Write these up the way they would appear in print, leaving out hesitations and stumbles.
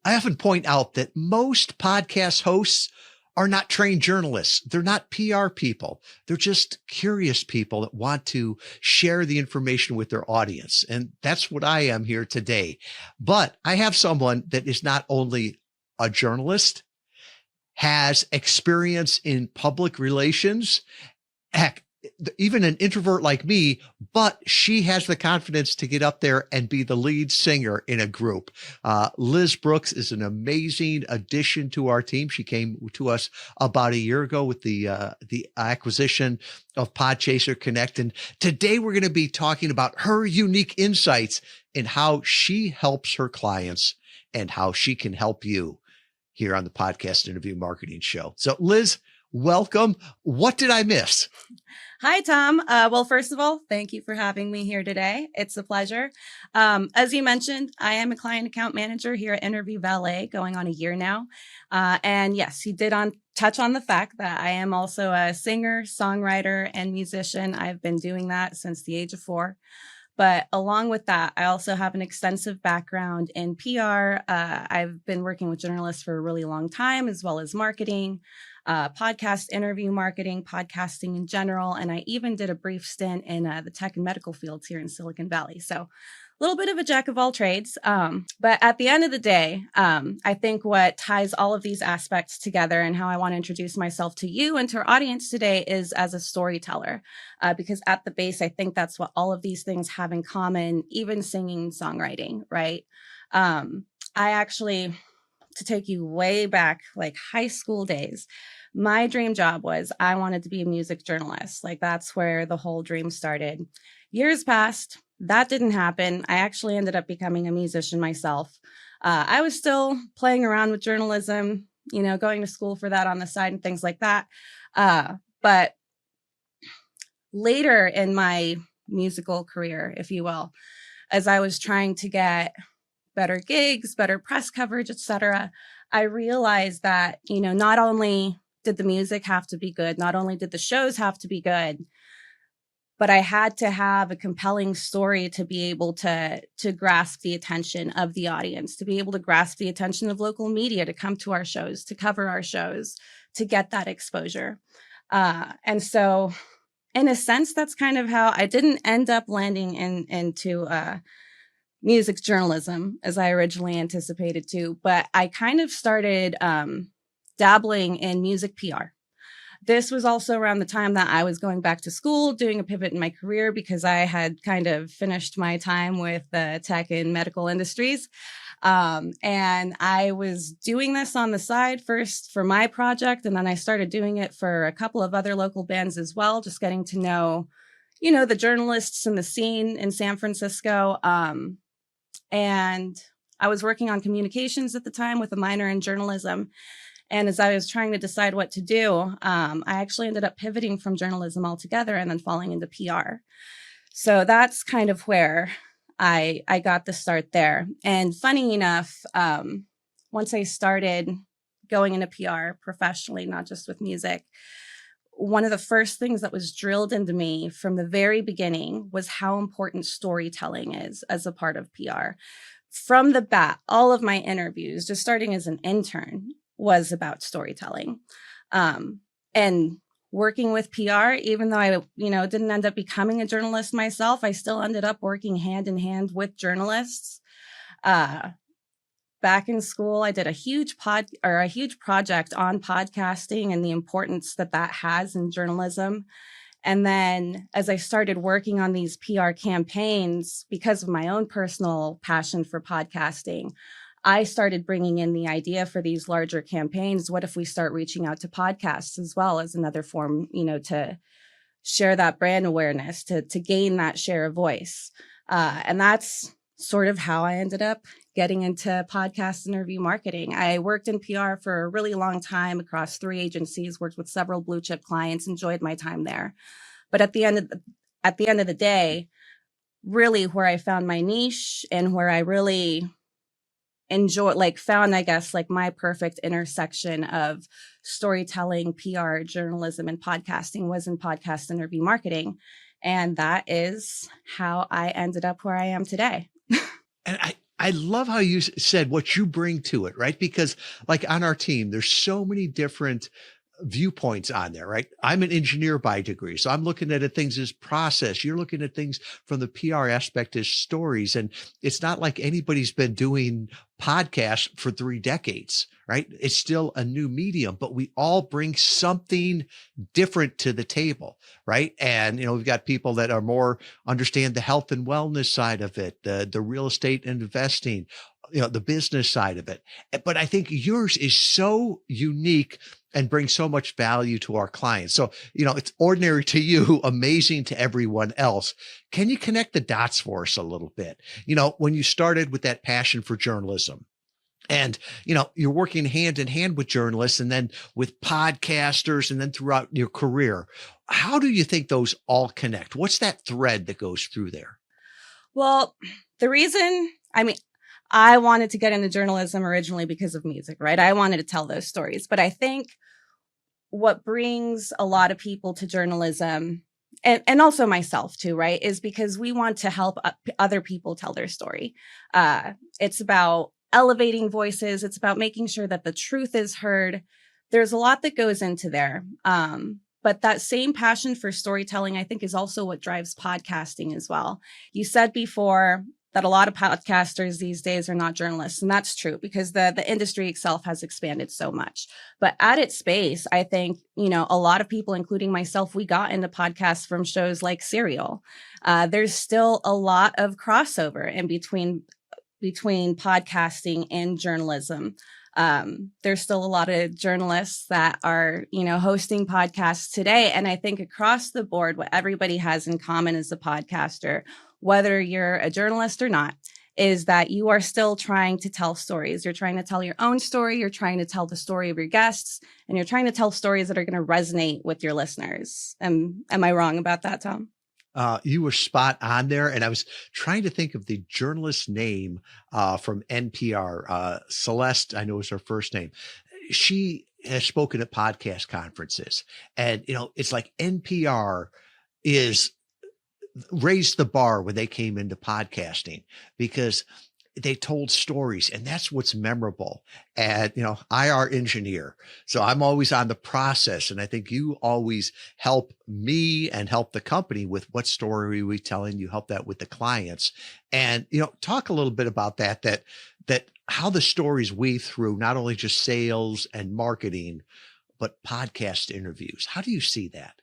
I often point out that most podcast hosts are not trained journalists. They're not PR people. They're just curious people that want to share the information with their audience. And that's what I am here today. But I have someone that is not only a journalist, has experience in public relations, heck, even an introvert like me, but she has the confidence to get up there and be the lead singer in a group. Liz Brooks is an amazing addition to our team. She came to us about a year ago with the acquisition of Podchaser Connect. And today we're going to be talking about her unique insights in how she helps her clients and how she can help you here on the Podcast Interview Marketing Show. So Liz, welcome. What did I miss? Hi, Tom. Well, first of all, thank you for having me here today. It's a pleasure. As you mentioned, I am a client account manager here at Interview Valet, going on a year now. And yes, you did touch on the fact that I am also a singer, songwriter, and musician. I've been doing that since the age of 4. But along with that, I also have an extensive background in PR. I've been working with journalists for a really long time, as well as marketing, podcast interview marketing, podcasting in general. And I even did a brief stint in the tech and medical fields here in Silicon Valley. So a little bit of a jack of all trades. But at the end of the day, I think what ties all of these aspects together and how I want to introduce myself to you and to our audience today is as a storyteller. Because at the base, I think that's what all of these things have in common, even singing, songwriting, right? I actually, to take you way back, like high school days, my dream job was I wanted to be a music journalist. Like that's where the whole dream started. Years passed. That didn't happen. I actually ended up becoming a musician myself. I was still playing around with journalism, going to school for that on the side and things like that. But later in my musical career, if you will, as I was trying to get better gigs, better press coverage, etc., I realized that, not only did the music have to be good, not only did the shows have to be good, but I had to have a compelling story to be able to grasp the attention of the audience, to be able to grasp the attention of local media, to come to our shows, to cover our shows, to get that exposure. And so in a sense, that's kind of how I didn't end up landing into music journalism as I originally anticipated to, but I kind of started dabbling in music PR. This was also around the time that I was going back to school, doing a pivot in my career because I had kind of finished my time with the tech and medical industries. And I was doing this on the side first for my project, and then I started doing it for a couple of other local bands as well, just getting to know, the journalists in the scene in San Francisco. And I was working on communications at the time with a minor in journalism. And as I was trying to decide what to do, I actually ended up pivoting from journalism altogether and then falling into PR. So that's kind of where I got the start there. And funny enough, once I started going into PR professionally, not just with music, one of the first things that was drilled into me from the very beginning was how important storytelling is as a part of PR. From the bat, all of my interviews, just starting as an intern, was about storytelling. And working with PR, even though I, didn't end up becoming a journalist myself, I still ended up working hand in hand with journalists. Back in school, I did a huge project on podcasting and the importance that has in journalism. And then as I started working on these PR campaigns, because of my own personal passion for podcasting, I started bringing in the idea for these larger campaigns. What if we start reaching out to podcasts as well as another form, to share that brand awareness, to gain that share of voice. And that's sort of how I ended up getting into podcast interview marketing. I worked in PR for a really long time across 3 agencies, worked with several blue chip clients, enjoyed my time there. But at the end of the day, really where I found my niche and where I really found, I guess, my perfect intersection of storytelling, PR, journalism, and podcasting was in podcast interview marketing. And that is how I ended up where I am today. And I love how you said what you bring to it, right? Because like on our team, there's so many different viewpoints on there, right? I'm an engineer by degree. So I'm looking at things as process. You're looking at things from the PR aspect as stories. And it's not like anybody's been doing podcasts for 3 decades, right? It's still a new medium, but we all bring something different to the table, right? And, we've got people that are more understand the health and wellness side of it, the real estate and investing, the business side of it. But I think yours is so unique and brings so much value to our clients. So, it's ordinary to you, amazing to everyone else. Can you connect the dots for us a little bit? When you started with that passion for journalism, and, you're working hand in hand with journalists and then with podcasters and then throughout your career, how do you think those all connect? What's that thread that goes through there? Well, I wanted to get into journalism originally because of music, right? I wanted to tell those stories. But I think what brings a lot of people to journalism, and also myself too, right, is because we want to help other people tell their story. It's about elevating voices. It's about making sure that the truth is heard. There's a lot that goes into there. But that same passion for storytelling, I think, is also what drives podcasting as well. You said before that a lot of podcasters these days are not journalists. And that's true because the industry itself has expanded so much. But at its base, I think, a lot of people, including myself, we got into podcasts from shows like Serial. There's still a lot of crossover in between podcasting and journalism. There's still a lot of journalists that are, hosting podcasts today. And I think across the board, what everybody has in common as a podcaster, whether you're a journalist or not, is that you are still trying to tell stories. You're trying to tell your own story. You're trying to tell the story of your guests, and you're trying to tell stories that are going to resonate with your listeners. Am I wrong about that, Tom? You were spot on there. And I was trying to think of the journalist's name from NPR. Celeste, I know is her first name. She has spoken at podcast conferences. And, it's like NPR is raised the bar when they came into podcasting because they told stories, and that's what's memorable. And, IR engineer. So I'm always on the process. And I think you always help me and help the company with what story we telling. You help that with the clients. And, talk a little bit about that how the stories weave through not only just sales and marketing, but podcast interviews. How do you see that?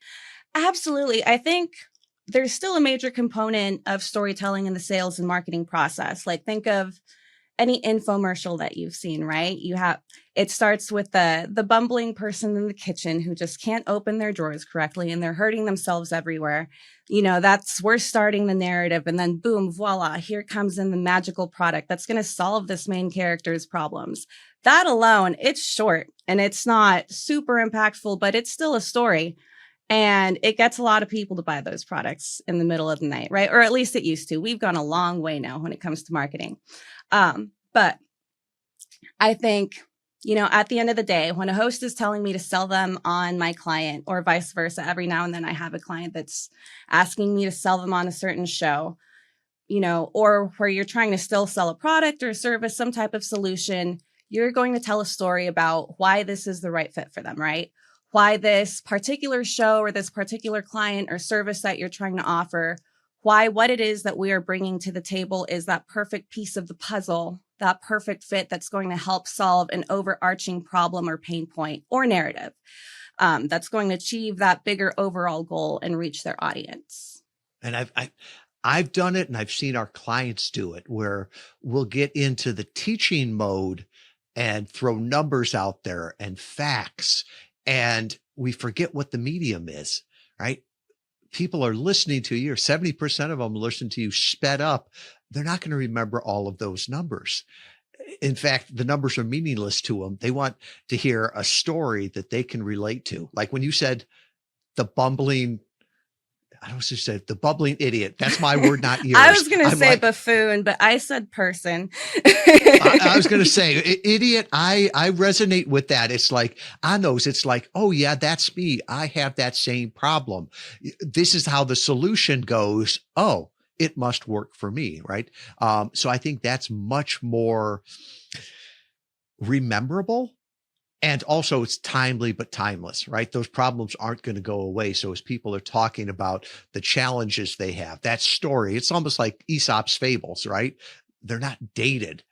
Absolutely. I think there's still a major component of storytelling in the sales and marketing process. Like think of any infomercial that you've seen, right? It starts with the bumbling person in the kitchen who just can't open their drawers correctly and they're hurting themselves everywhere. We're starting the narrative, and then boom, voila, here comes in the magical product that's going to solve this main character's problems. That alone, it's short and it's not super impactful, but it's still a story. And it gets a lot of people to buy those products in the middle of the night, right? Or at least it used to. We've gone a long way now when it comes to marketing. But I think, at the end of the day, when a host is telling me to sell them on my client or vice versa, every now and then I have a client that's asking me to sell them on a certain show, or where you're trying to still sell a product or service, some type of solution, you're going to tell a story about why this is the right fit for them, right? Why this particular show or this particular client or service that you're trying to offer, what it is that we are bringing to the table is that perfect piece of the puzzle, that perfect fit that's going to help solve an overarching problem or pain point or narrative that's going to achieve that bigger overall goal and reach their audience. And I've done it, and I've seen our clients do it, where we'll get into the teaching mode and throw numbers out there and facts. And we forget what the medium is, right? People are listening to you, or 70% of them listen to you sped up. They're not going to remember all of those numbers. In fact, the numbers are meaningless to them. They want to hear a story that they can relate to. Like when you said the bumbling idiot. That's my word, not yours. I was going to say buffoon, but I said person. I was going to say idiot. I resonate with that. It's like on those, it's like, oh yeah, that's me. I have that same problem. This is how the solution goes. Oh, it must work for me, right? So I think that's much more rememberable. And also it's timely, but timeless, right? Those problems aren't going to go away. So as people are talking about the challenges they have, that story, it's almost like Aesop's fables, right? They're not dated.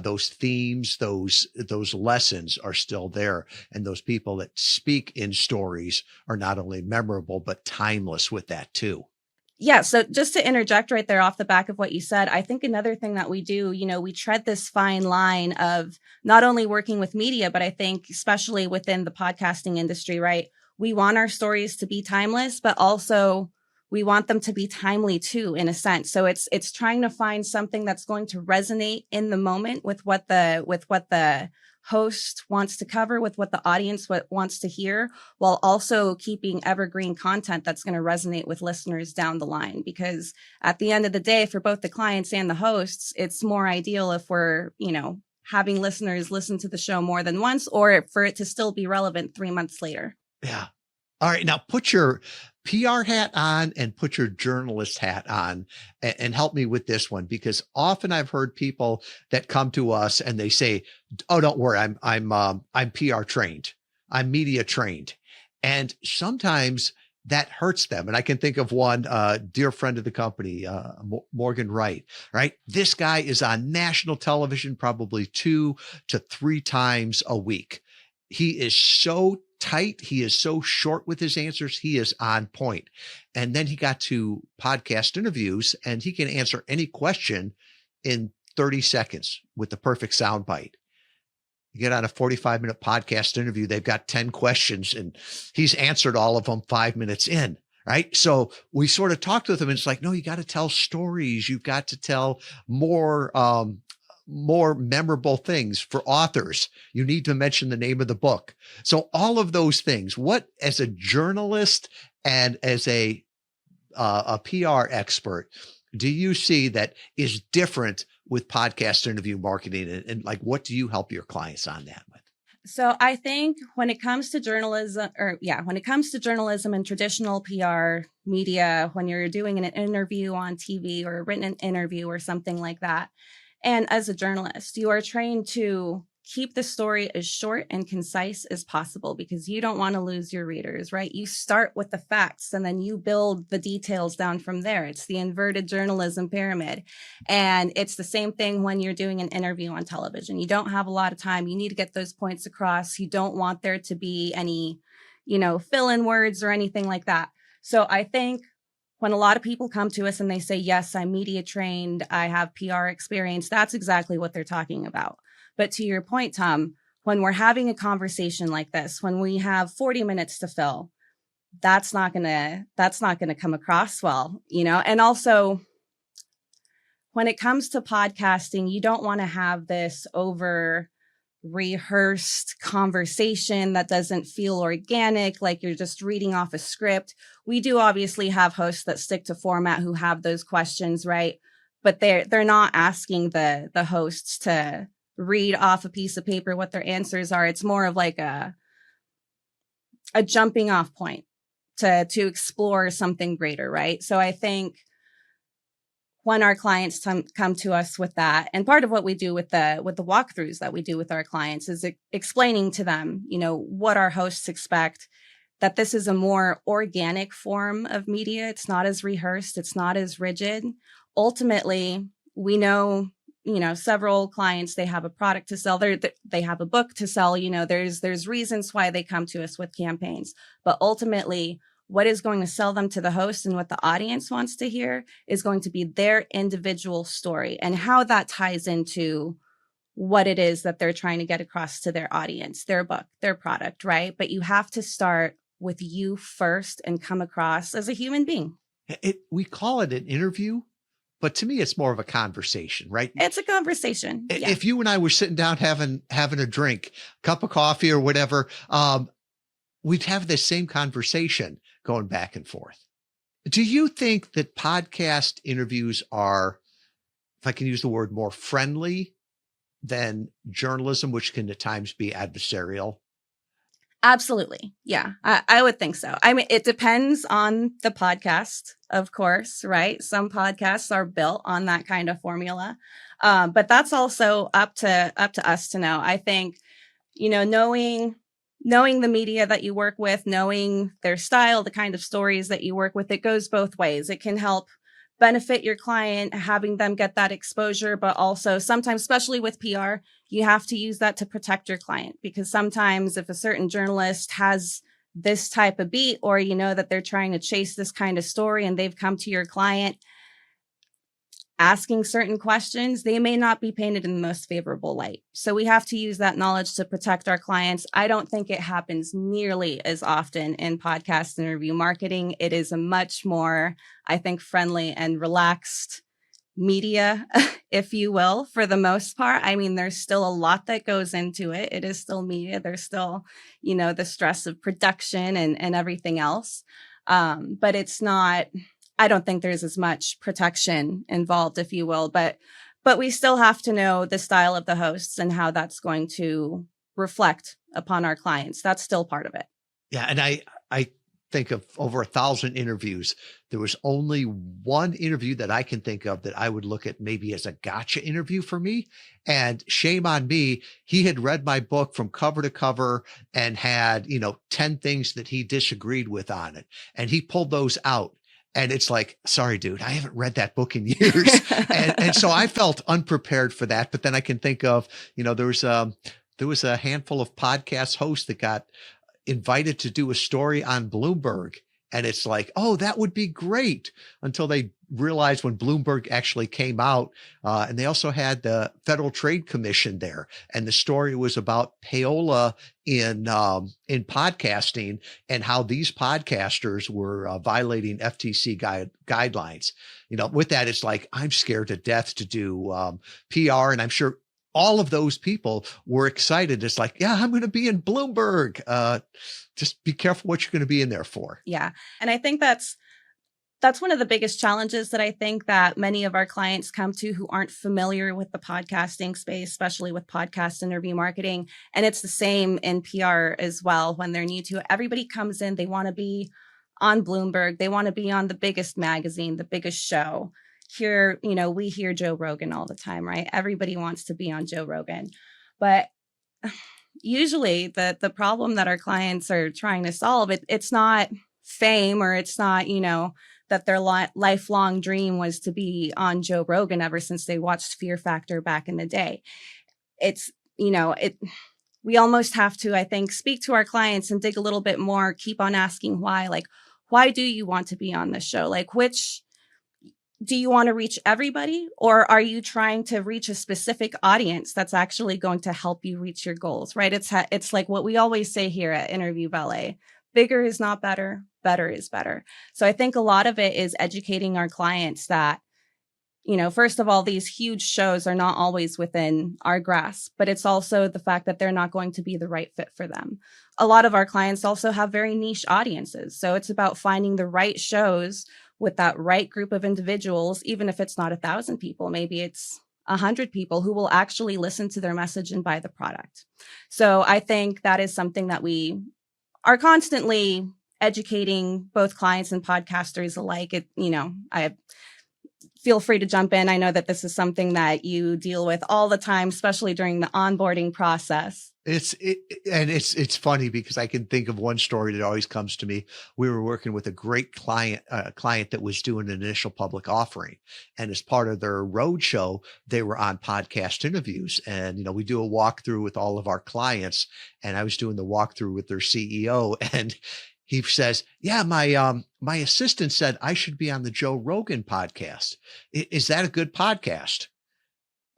Those themes, those lessons are still there. And those people that speak in stories are not only memorable, but timeless with that too. Yeah. So just to interject right there off the back of what you said, I think another thing that we do, we tread this fine line of not only working with media, but I think especially within the podcasting industry, right? We want our stories to be timeless, but also we want them to be timely too, in a sense. So it's trying to find something that's going to resonate in the moment with what the host wants to cover, with what the audience wants to hear, while also keeping evergreen content that's going to resonate with listeners down the line. Because at the end of the day, for both the clients and the hosts, it's more ideal if we're, having listeners listen to the show more than once, or for it to still be relevant 3 months later. Yeah. All right. Now put your PR hat on and put your journalist hat on and help me with this one, because often I've heard people that come to us and they say, "Oh, don't worry. I'm PR trained. I'm media trained." And sometimes that hurts them. And I can think of one dear friend of the company, Morgan Wright, right? This guy is on national television probably 2 to 3 times a week. He is so tight. He is so short with his answers. He is on point. And then he got to podcast interviews and he can answer any question in 30 seconds with the perfect soundbite. You get on a 45-minute podcast interview, they've got 10 questions and he's answered all of them 5 minutes in, right? So we sort of talked with him and it's like, no, you got to tell stories. You've got to tell more memorable things. For authors, you need to mention the name of the book. So all of those things, what, as a journalist and as a PR expert, do you see that is different with podcast interview marketing, and like, what do you help your clients on that with? So I think when it comes to journalism, and traditional PR media, when you're doing an interview on TV or a written interview or something like that, and as a journalist, you are trained to keep the story as short and concise as possible because you don't want to lose your readers, right? You start with the facts and then you build the details down from there. It's the inverted journalism pyramid. And it's the same thing when you're doing an interview on television. You don't have a lot of time. You need to get those points across. You don't want there to be any, fill-in words or anything like that. So I think when a lot of people come to us and they say, yes, I'm media trained, I have PR experience, that's exactly what they're talking about. But to your point, Tom, when we're having a conversation like this, when we have 40 minutes to fill, that's not gonna come across well, And also, when it comes to podcasting, you don't want to have this over rehearsed conversation that doesn't feel organic, like you're just reading off a script. We do obviously have hosts that stick to format who have those questions, right? But they're not asking the hosts to read off a piece of paper what their answers are. It's more of like a jumping off point to explore something greater, right? So I think when our clients come to us with that, and part of what we do with the walkthroughs that we do with our clients is explaining to them, what our hosts expect, that this is a more organic form of media. It's not as rehearsed. It's not as rigid. Ultimately, we know, several clients, they have a product to sell. They have a book to sell. There's reasons why they come to us with campaigns. But ultimately, what is going to sell them to the host and what the audience wants to hear is going to be their individual story and how that ties into what it is that they're trying to get across to their audience, their book, their product, right? But you have to start with you first and come across as a human being. We call it an interview, but to me, it's more of a conversation, right? It's a conversation. Yeah. If you and I were sitting down having a drink, cup of coffee or whatever, we'd have the same conversation going back and forth. Do you think that podcast interviews are, if I can use the word, more friendly than journalism, which can at times be adversarial? Absolutely. Yeah, I would think so. I mean, it depends on the podcast, of course, right? Some podcasts are built on that kind of formula. But that's also up to us to know. I think, knowing the media that you work with, knowing their style, the kind of stories that you work with, it goes both ways. It can help benefit your client, having them get that exposure, but also sometimes, especially with PR, you have to use that to protect your client, because sometimes if a certain journalist has this type of beat, or that they're trying to chase this kind of story and they've come to your client asking certain questions, they may not be painted in the most favorable light. So we have to use that knowledge to protect our clients. I don't think it happens nearly as often in podcast interview marketing. It is a much more, I think, friendly and relaxed media, if you will, for the most part. I mean, there's still a lot that goes into it. It is still media. There's still, the stress of production and everything else. But it's not, I don't think there's as much protection involved, if you will, but we still have to know the style of the hosts and how that's going to reflect upon our clients. That's still part of it. Yeah. And I think of over 1,000 interviews. There was only one interview that I can think of that I would look at maybe as a gotcha interview for me. And shame on me. He had read my book from cover to cover and had, 10 things that he disagreed with on it. And he pulled those out. And it's like, sorry, dude, I haven't read that book in years. and so I felt unprepared for that. But then I can think of, there was a handful of podcast hosts that got invited to do a story on Bloomberg. And it's like, oh, that would be great, until they realized when Bloomberg actually came out. And they also had the Federal Trade Commission there. And the story was about payola in podcasting and how these podcasters were violating FTC guidelines. With that, it's like, I'm scared to death to do PR. And I'm sure all of those people were excited. It's like, yeah, I'm going to be in Bloomberg. Just be careful what you're going to be in there for. Yeah. And I think that's one of the biggest challenges that I think that many of our clients come to who aren't familiar with the podcasting space, especially with podcast interview marketing. And it's the same in PR as well. When they're new to it, everybody comes in, they want to be on Bloomberg. They want to be on the biggest magazine, the biggest show. Here, we hear Joe Rogan all the time, right? Everybody wants to be on Joe Rogan. But usually the problem that our clients are trying to solve, it's not fame, or it's not, that their lifelong dream was to be on Joe Rogan ever since they watched Fear Factor back in the day. It's, we almost have to, I think, speak to our clients and dig a little bit more, keep on asking why. Like, why do you want to be on this show? Like, do you want to reach everybody, or are you trying to reach a specific audience that's actually going to help you reach your goals, right? It's like what we always say here at Interview Valet: bigger is not better, better is better. So I think a lot of it is educating our clients that, first of all, these huge shows are not always within our grasp, but it's also the fact that they're not going to be the right fit for them. A lot of our clients also have very niche audiences. So it's about finding the right shows with that right group of individuals, even if it's not 1,000 people, maybe it's 100 people who will actually listen to their message and buy the product. So I think that is something that we are constantly educating both clients and podcasters alike. I feel free to jump in. I know that this is something that you deal with all the time, especially during the onboarding process. It's funny because I can think of one story that always comes to me. We were working with a great client that was doing an initial public offering, and as part of their roadshow, they were on podcast interviews. And we do a walkthrough with all of our clients, and I was doing the walkthrough with their CEO, and he says, "Yeah, my assistant said I should be on the Joe Rogan podcast. Is that a good podcast?"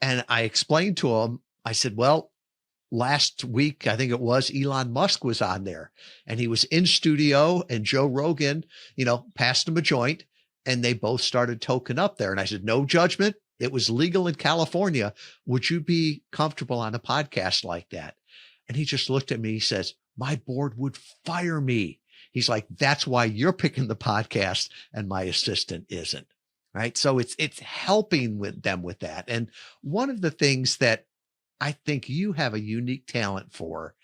And I explained to him. I said, "Well, last week, I think it was, Elon Musk was on there, and he was in studio, and Joe Rogan, passed him a joint, and they both started toking up there." And I said, "No judgment. It was legal in California. Would you be comfortable on a podcast like that?" And he just looked at me. He says, "My board would fire me." He's like, "That's why you're picking the podcast and my assistant isn't." Right. So it's helping with them with that. And one of the things that I think you have a unique talent for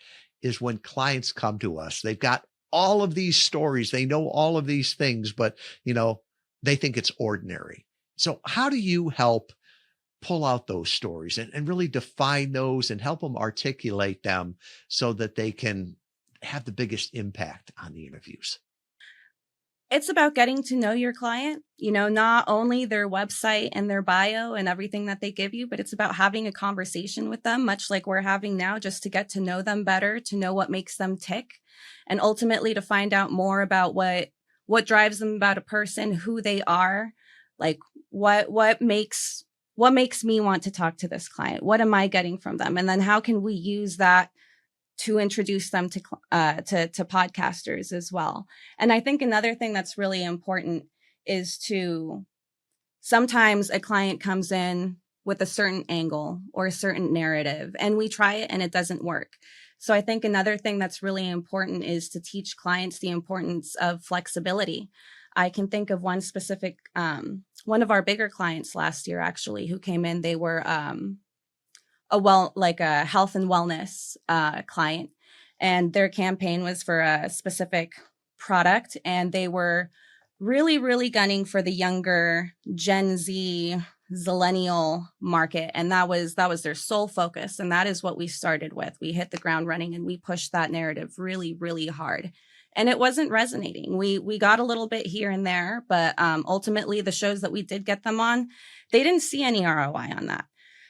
is when clients come to us. They've got all of these stories. They know all of these things, but they think it's ordinary. So how do you help pull out those stories and really define those and help them articulate them so that they can have the biggest impact on the interviews? It's about getting to know your client, not only their website and their bio and everything that they give you, but it's about having a conversation with them, much like we're having now, just to get to know them better, to know what makes them tick, and ultimately to find out more about what drives them about a person, who they are, like what makes me want to talk to this client? What am I getting from them? And then how can we use that to introduce them to podcasters as well? And I think another thing that's really important is to sometimes a client comes in with a certain angle or a certain narrative and we try it and it doesn't work. So I think another thing that's really important is to teach clients the importance of flexibility. I can think of one specific, one of our bigger clients last year, actually, who came in. They were a health and wellness client, and their campaign was for a specific product, and they were really, really gunning for the younger Gen Z, Zillennial market, and that was their sole focus, and that is what we started with. We hit the ground running, and we pushed that narrative really, really hard. And it wasn't resonating. We got a little bit here and there, but ultimately the shows that we did get them on, they didn't see any ROI on that.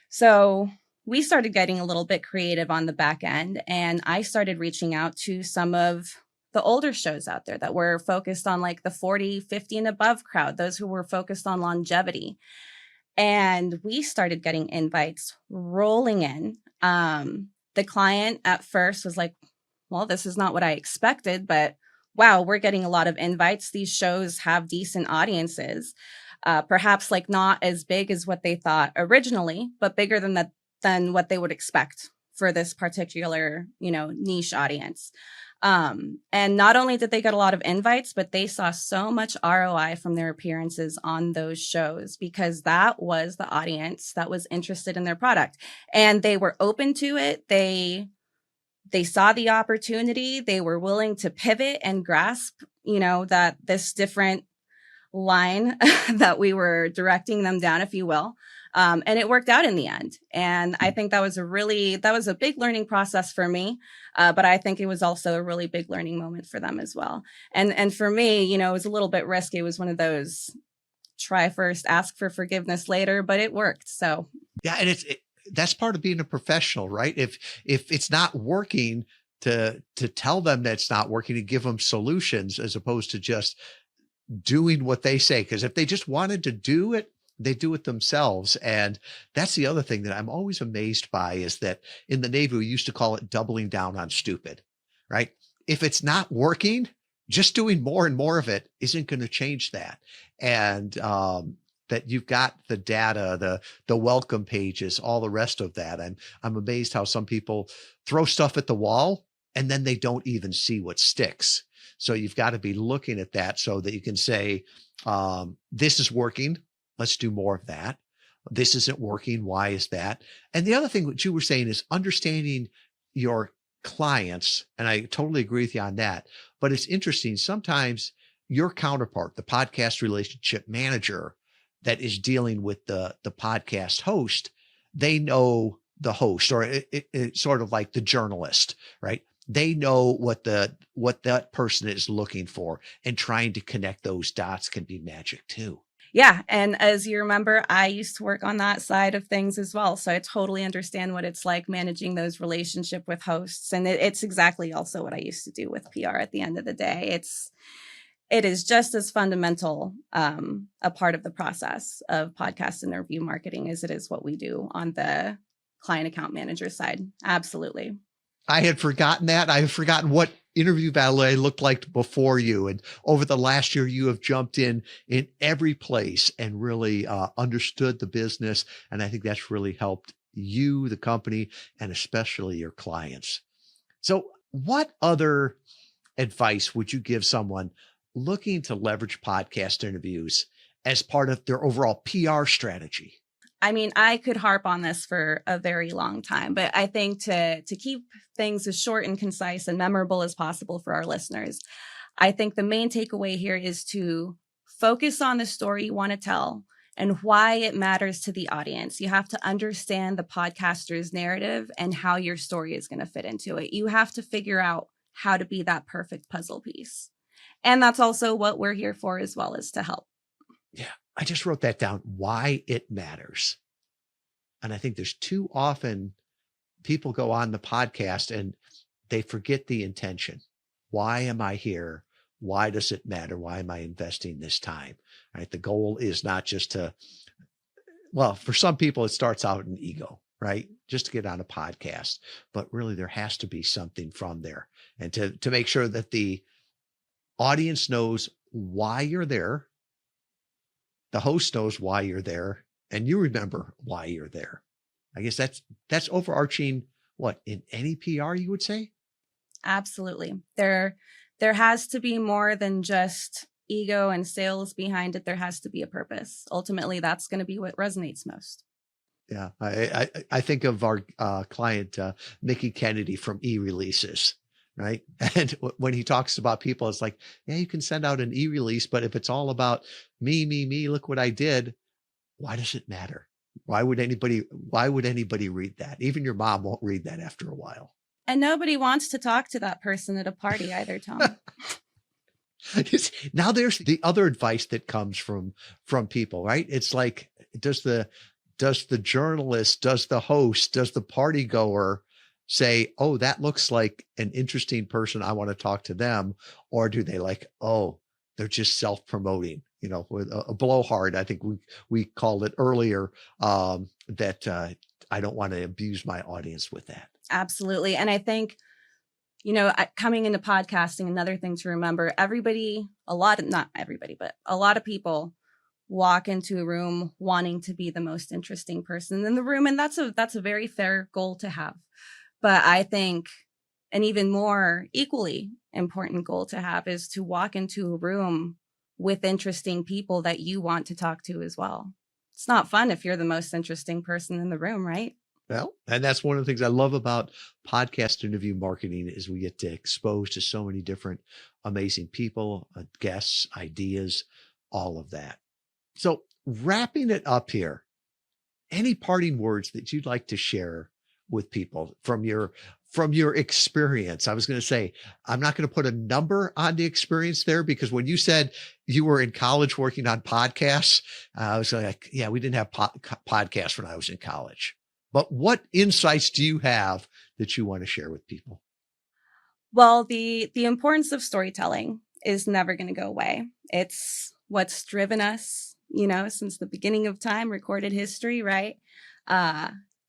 So we started getting a little bit creative on the back end, and I started reaching out to some of the older shows out there that were focused on like the 40, 50 and above crowd, those who were focused on longevity. And we started getting invites rolling in. The client at first was like, well, this is not what I expected, but wow, we're getting a lot of invites. These shows have decent audiences, perhaps like not as big as what they thought originally, but bigger than what they would expect for this particular, niche audience. And not only did they get a lot of invites, but they saw so much ROI from their appearances on those shows because that was the audience that was interested in their product and they were open to it. They saw the opportunity. They were willing to pivot and grasp, that this different line that we were directing them down, if you will. And it worked out in the end. And I think that was a big learning process for me. But I think it was also a really big learning moment for them as well. And for me, it was a little bit risky. It was one of those try first, ask for forgiveness later, but it worked. So yeah. And that's part of being a professional, right? If it's not working, to tell them that it's not working, to give them solutions as opposed to just doing what they say. Because if they just wanted to do it, they do it themselves. And that's the other thing that I'm always amazed by is that in the Navy, we used to call it doubling down on stupid, right? If it's not working, just doing more and more of it isn't going to change that. And that you've got the data, the welcome pages, all the rest of that. I'm amazed how some people throw stuff at the wall and then they don't even see what sticks. So you've got to be looking at that so that you can say, this is working. Let's do more of that. This isn't working. Why is that? And the other thing that you were saying is understanding your clients. And I totally agree with you on that. But it's interesting. Sometimes your counterpart, the podcast relationship manager that is dealing with the podcast host, they know the host, or it's sort of like the journalist, right? They know what that person is looking for, and trying to connect those dots can be magic too. Yeah. And as you remember, I used to work on that side of things as well. So I totally understand what it's like managing those relationships with hosts. And it's exactly also what I used to do with PR at the end of the day. It is just as fundamental a part of the process of podcast interview marketing as it is what we do on the client account manager side. Absolutely. I had forgotten that. I had forgotten what Interview Valet looked like before you. And over the last year, you have jumped in every place and really understood the business. And I think that's really helped you, the company, and especially your clients. So what other advice would you give someone looking to leverage podcast interviews as part of their overall PR strategy? I mean, I could harp on this for a very long time, but I think to keep things as short and concise and memorable as possible for our listeners, I think the main takeaway here is to focus on the story you want to tell and why it matters to the audience. You have to understand the podcaster's narrative and how your story is going to fit into it. You have to figure out how to be that perfect puzzle piece. And that's also what we're here for as well, is to help. Yeah, I just wrote that down, why it matters. And I think there's too often people go on the podcast and they forget the intention. Why am I here? Why does it matter? Why am I investing this time? Right? The goal is not just to, well, for some people, it starts out in ego, right? Just to get on a podcast, but really there has to be something from there. And to make sure that the audience knows why you're there, the host knows why you're there, and you remember why you're there. I guess that's overarching, what, in any PR you would say? Absolutely. There has to be more than just ego and sales behind it. There has to be a purpose. Ultimately, that's going to be what resonates most. Yeah. I think of our client, Mickey Kennedy from E-Releases, right? And when he talks about people, it's like, yeah, you can send out an e-release, but if it's all about me, look what I did, why does it matter? Why would anybody read that? Even your mom won't read that after a while. And nobody wants to talk to that person at a party either, Tom. Now there's the other advice that comes from people, right? It's like, does the journalist, does the host, does the party goer say, oh, that looks like an interesting person, I want to talk to them? Or do they like, oh, they're just self-promoting, with a blowhard? I think we called it earlier, that I don't want to abuse my audience with that. Absolutely. And I think, coming into podcasting, another thing to remember, not everybody, but a lot of people walk into a room wanting to be the most interesting person in the room. And that's a very fair goal to have. But I think an even more equally important goal to have is to walk into a room with interesting people that you want to talk to as well. It's not fun if you're the most interesting person in the room, right? Well, and that's one of the things I love about podcast interview marketing is we get to expose to so many different amazing people, guests, ideas, all of that. So wrapping it up here, any parting words that you'd like to share with people from your experience? I was going to say, I'm not going to put a number on the experience there, because when you said you were in college working on podcasts, I was like, yeah, we didn't have podcasts when I was in college. But what insights do you have that you want to share with people? Well, the importance of storytelling is never going to go away. It's what's driven us, since the beginning of time, recorded history, right?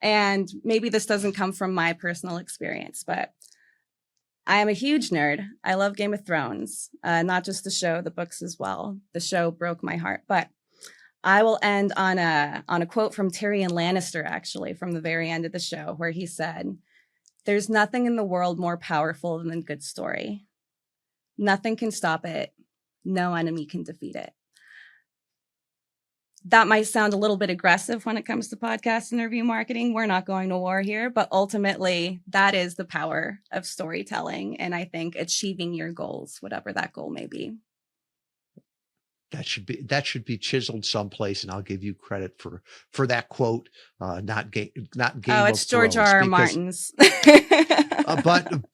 And maybe this doesn't come from my personal experience, but I am a huge nerd. I love Game of Thrones, not just the show, the books as well. The show broke my heart, but I will end on a quote from Tyrion Lannister, actually, from the very end of the show, where he said, "There's nothing in the world more powerful than a good story. Nothing can stop it. No enemy can defeat it." That might sound a little bit aggressive when it comes to podcast interview marketing. We're not going to war here, but ultimately that is the power of storytelling. And I think achieving your goals, whatever that goal may be. That should be chiseled someplace, and I'll give you credit for that quote. Not Game Oh, it's of George Thrones, R.R. Martin's.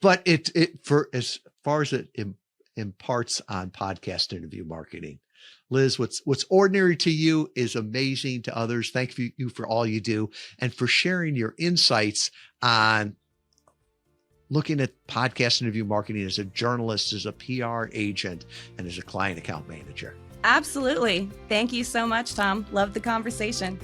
but it for as far as it imparts on podcast interview marketing. Liz, what's ordinary to you is amazing to others. Thank you for all you do and for sharing your insights on looking at podcast interview marketing as a journalist, as a PR agent, and as a client account manager. Absolutely. Thank you so much, Tom. Love the conversation.